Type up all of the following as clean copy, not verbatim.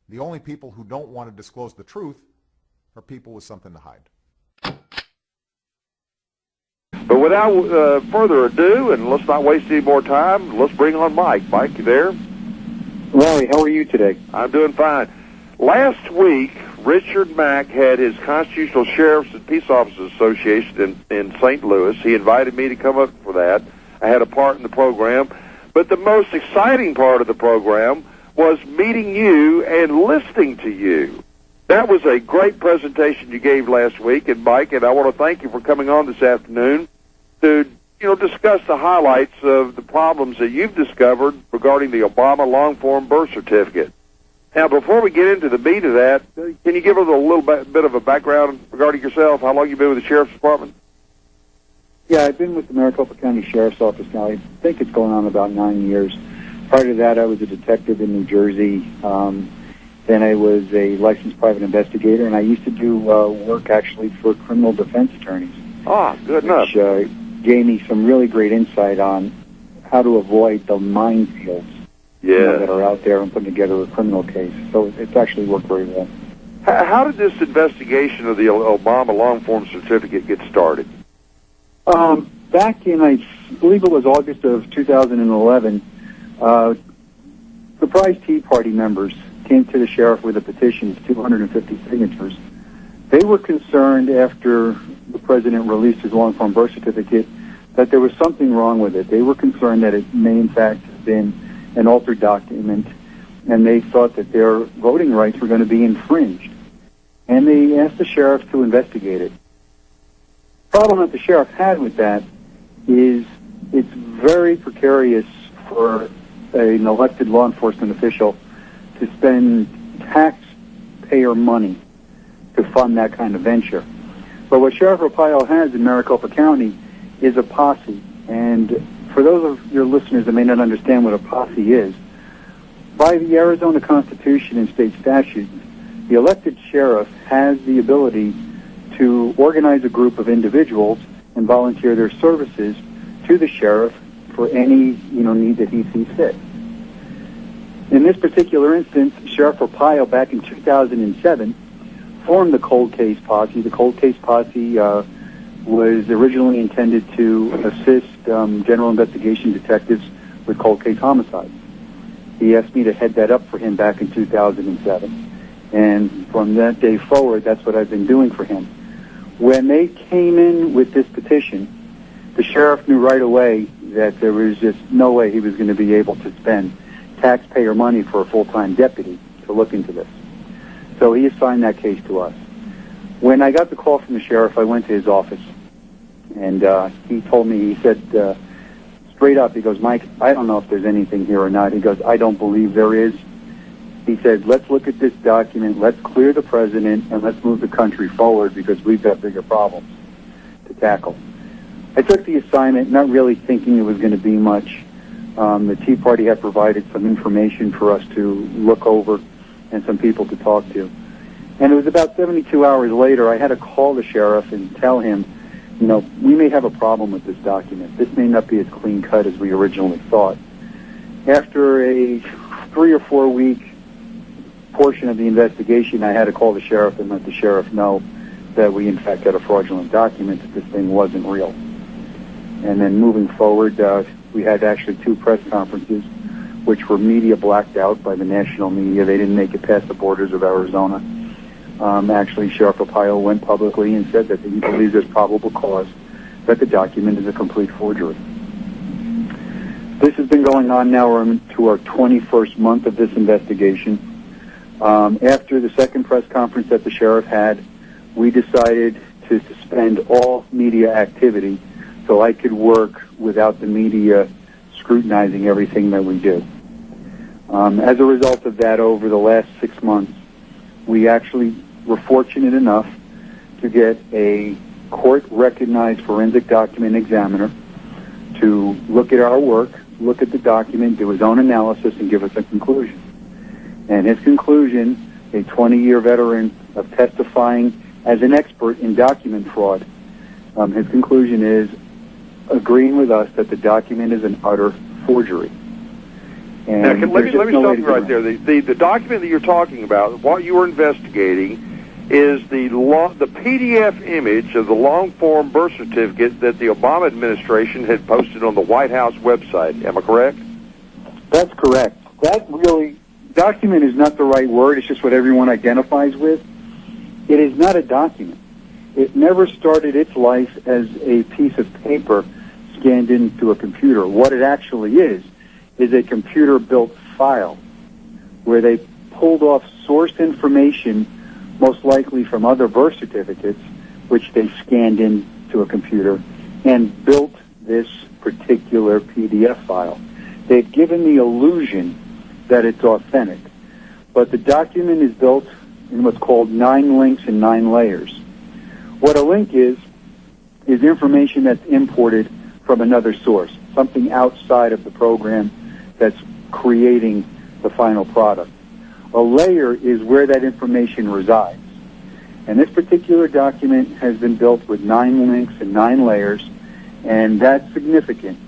The only people who don't want to disclose the truth are people with something to hide. But without further ado, and let's not waste any more time, let's bring on Mike. Mike, you there? Larry, how are you today? I'm doing fine. Last week, Richard Mack had his Constitutional Sheriffs and Peace Officers Association in St. Louis. He invited me to come up for that. I had a part in the program. But the most exciting part of the program was meeting you and listening to you. That was a great presentation you gave last week, and Mike, and I want to thank you for coming on this afternoon to discuss the highlights of the problems that you've discovered regarding the Obama long-form birth certificate. Now, before we get into the meat of that, can you give us a little bit of a background regarding yourself? How long you been with the Sheriff's Department? Yeah, I've been with the Maricopa County Sheriff's Office now. I think it's going on about 9 years. Prior to that, I was a detective in New Jersey. Then I was a licensed private investigator, and I used to do work actually for criminal defense attorneys. Ah, good enough. Which gave me some really great insight on how to avoid the minefields that are out there and putting together a criminal case. So it's actually worked very well. How did this investigation of the Obama long-form certificate get started? Back in, I believe it was August of 2011, surprise Tea Party members came to the sheriff with a petition of 250 signatures. They were concerned after the president released his long-form birth certificate that there was something wrong with it. They were concerned that it may in fact have been an altered document, and they thought that their voting rights were going to be infringed. And they asked the sheriff to investigate it. The problem that the sheriff had with that is it's very precarious for an elected law enforcement official to spend taxpayer money to fund that kind of venture. But what Sheriff Arpaio has in Maricopa County is a posse. And for those of your listeners that may not understand what a posse is, by the Arizona Constitution and state statutes, the elected sheriff has the ability to organize a group of individuals and volunteer their services to the sheriff for any need that he sees fit. In this particular instance, Sheriff Arpaio, back in 2007, formed the Cold Case Posse. The Cold Case Posse was originally intended to assist general investigation detectives with cold case homicides. He asked me to head that up for him back in 2007. And from that day forward, that's what I've been doing for him. When they came in with this petition, the sheriff knew right away that there was just no way he was going to be able to spend taxpayer money for a full-time deputy to look into this. So he assigned that case to us. When I got the call from the sheriff, I went to his office, and he told me, he said straight up, he goes, Mike, I don't know if there's anything here or not. He goes, I don't believe there is. He said, let's look at this document, let's clear the president, and let's move the country forward because we've got bigger problems to tackle. I took the assignment, not really thinking it was going to be much. The Tea Party had provided some information for us to look over and some people to talk to. And it was about 72 hours later, I had to call the sheriff and tell him, we may have a problem with this document. This may not be as clean cut as we originally thought. After a 3 or 4 week portion of the investigation, I had to call the sheriff and let the sheriff know that we in fact had a fraudulent document, that this thing wasn't real. And then moving forward, we had actually 2 press conferences, which were media blacked out by the national media. They didn't make it past the borders of Arizona. Actually, Sheriff Arpaio went publicly and said that he believes there's probable cause that the document is a complete forgery. This has been going on now. We're into our 21st month of this investigation. After the second press conference that the sheriff had, we decided to suspend all media activity so I could work without the media scrutinizing everything that we do. As a result of that, over the last 6 months, we actually were fortunate enough to get a court-recognized forensic document examiner to look at our work, look at the document, do his own analysis, and give us a conclusion. And his conclusion, a 20-year veteran of testifying as an expert in document fraud, his conclusion is agreeing with us that the document is an utter forgery. And now, let me there's just no way stop you to right get there. The document that you're talking about, what you were investigating, is the PDF image of the long-form birth certificate that the Obama administration had posted on the White House website. Am I correct? That's correct. That really, document is not the right word. It's just what everyone identifies with. It is not a document. It never started its life as a piece of paper scanned into a computer. What it actually is a computer-built file where they pulled off source information, most likely from other birth certificates, which they scanned into a computer, and built this particular PDF file. They've given the illusion that it's authentic, but the document is built in what's called 9 links and 9 layers. What a link is information that's imported from another source, something outside of the program that's creating the final product. A layer is where that information resides. And this particular document has been built with 9 links and 9 layers, and that's significant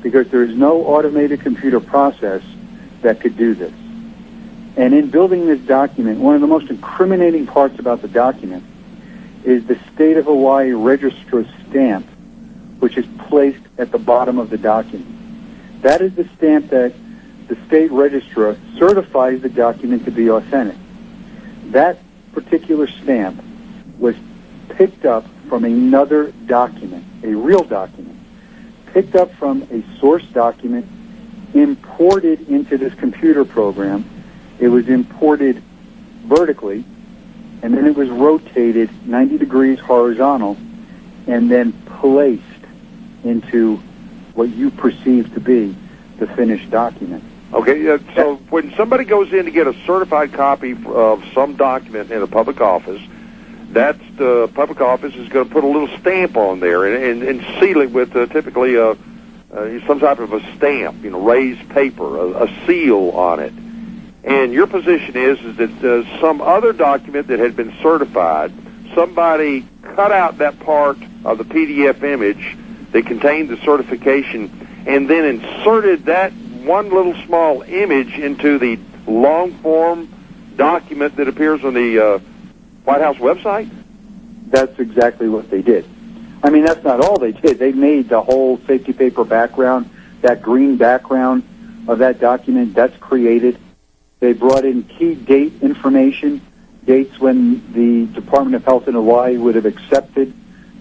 because there is no automated computer process that could do this. And in building this document, one of the most incriminating parts about the document is the State of Hawaii Registrar stamp, which is placed at the bottom of the document. That is the stamp that the state registrar certifies the document to be authentic. That particular stamp was picked up from another document, a real document, picked up from a source document, imported into this computer program. It was imported vertically, and then it was rotated 90 degrees horizontal, and then placed into what you perceive to be the finished document. Okay, so when somebody goes in to get a certified copy of some document in a public office, that's the public office is going to put a little stamp on there and seal it with typically some type of a stamp, raised paper, a seal on it. And your position is that some other document that had been certified, somebody cut out that part of the PDF image that contained the certification and then inserted that one little small image into the long-form document that appears on the White House website? That's exactly what they did. I mean, that's not all they did. They made the whole safety paper background, that green background of that document, that's created. They brought in key date information, dates when the Department of Health in Hawaii would have accepted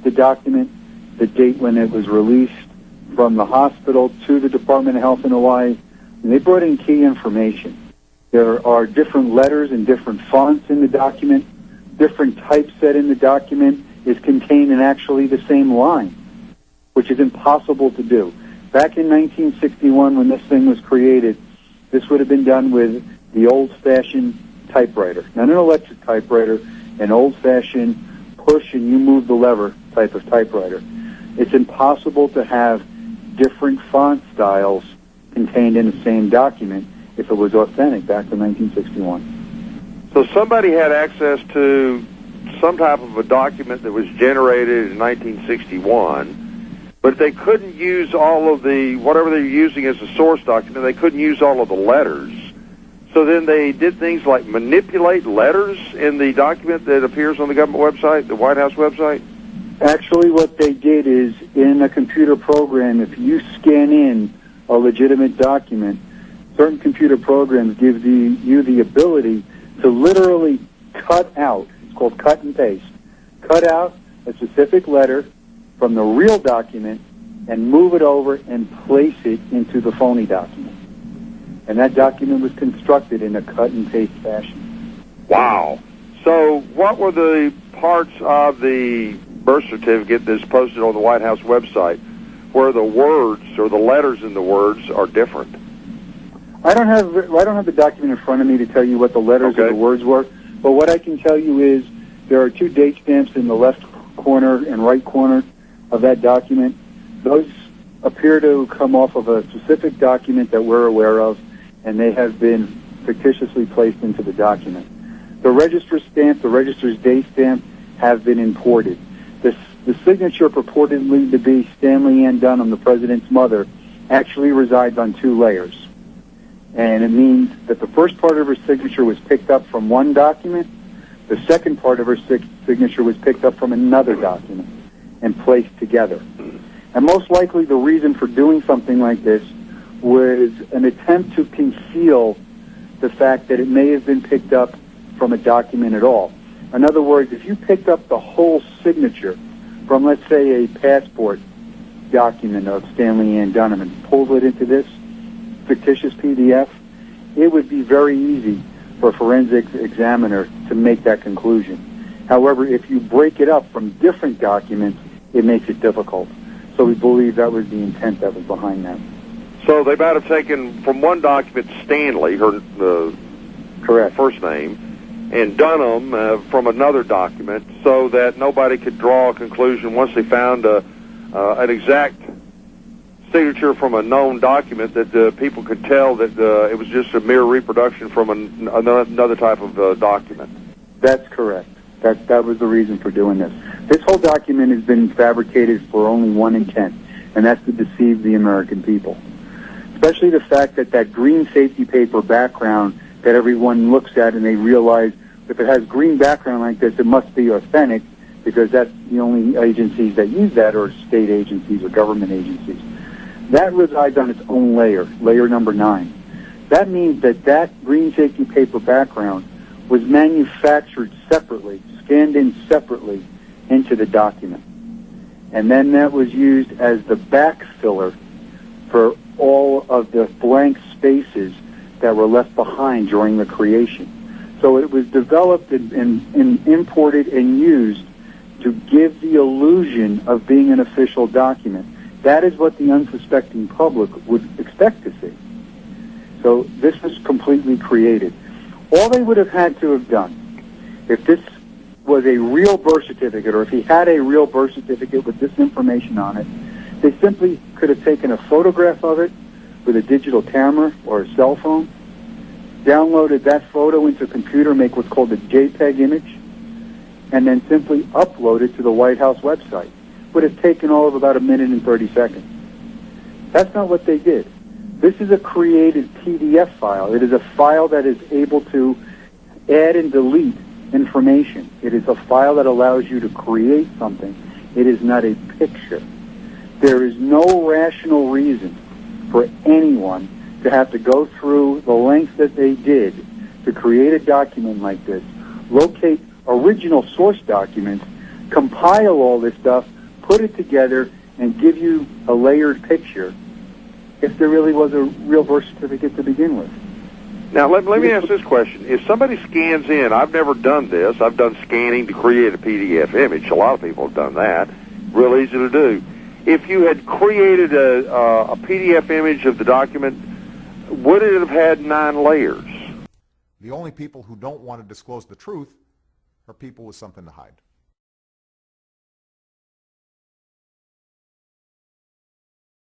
the document, the date when it was released from the hospital to the Department of Health in Hawaii. And they brought in key information. There are different letters and different fonts in the document. Different typeset in the document is contained in actually the same line, which is impossible to do. Back in 1961, when this thing was created, this would have been done with the old-fashioned typewriter. Not an electric typewriter, an old-fashioned push and you move the lever type of typewriter. It's impossible to have different font styles contained in the same document if it was authentic back in 1961. So somebody had access to some type of a document that was generated in 1961, but they couldn't use all of the, whatever they're using as a source document, they couldn't use all of the letters. So then they did things like manipulate letters in the document that appears on the government website, the White House website? Actually, what they did is, in a computer program, if you scan in a legitimate document, certain computer programs give you the ability to literally cut out, it's called cut and paste, cut out a specific letter from the real document and move it over and place it into the phony document. And that document was constructed in a cut and paste fashion. Wow. So what were the parts of the birth certificate that's posted on the White House website where the words or the letters in the words are different? I don't have the document in front of me to tell you what the letters or the words were, but what I can tell you is there are 2 date stamps in the left corner and right corner of that document. Those appear to come off of a specific document that we're aware of, and they have been fictitiously placed into the document. The registrar's stamp, the registrar's date stamp have been imported. The signature purportedly to be Stanley Ann Dunham, the president's mother, actually resides on 2 layers. And it means that the first part of her signature was picked up from one document, the second part of her signature was picked up from another document and placed together. And most likely the reason for doing something like this was an attempt to conceal the fact that it may have been picked up from a document at all. In other words, if you picked up the whole signature from, let's say, a passport document of Stanley Ann Dunham and pulled it into this fictitious PDF, it would be very easy for a forensic examiner to make that conclusion. However, if you break it up from different documents, it makes it difficult. So we believe that was the intent that was behind that. So they might have taken from one document Stanley, her Correct. first name, and Dunham from another document, so that nobody could draw a conclusion once they found an exact signature from a known document, that people could tell that it was just a mere reproduction from another type of document. That's correct. That was the reason for doing this. This whole document has been fabricated for only one intent, and that's to deceive the American people. Especially the fact that that green safety paper background that everyone looks at and they realize if it has green background like this, it must be authentic, because that's the only agencies that use that are state agencies or government agencies. That resides on its own layer, layer number 9. That means that that green safety paper background was manufactured separately, scanned in separately into the document. And then that was used as the back filler for all of the blank spaces that were left behind during the creation. So it was developed and imported and used to give the illusion of being an official document. That is what the unsuspecting public would expect to see. So this was completely created. All they would have had to have done, if this was a real birth certificate, or if he had a real birth certificate with this information on it, they simply could have taken a photograph of it with a digital camera or a cell phone, downloaded that photo into a computer, make what's called a JPEG image, and then simply upload it to the White House website. Would have taken all of about 1 minute and 30 seconds. That's not what they did. This is a created PDF file. It is a file that is able to add and delete information. It is a file that allows you to create something. It is not a picture. There is no rational reason for anyone to have to go through the lengths that they did to create a document like this, locate original source documents, compile all this stuff, put it together, and give you a layered picture if there really was a real birth certificate to begin with. Now, let me ask this question. If somebody scans in, I've never done this. I've done scanning to create a PDF image. A lot of people have done that. Real easy to do. If you had created a PDF image of the document, would it have had 9 layers? The only people who don't want to disclose the truth are people with something to hide.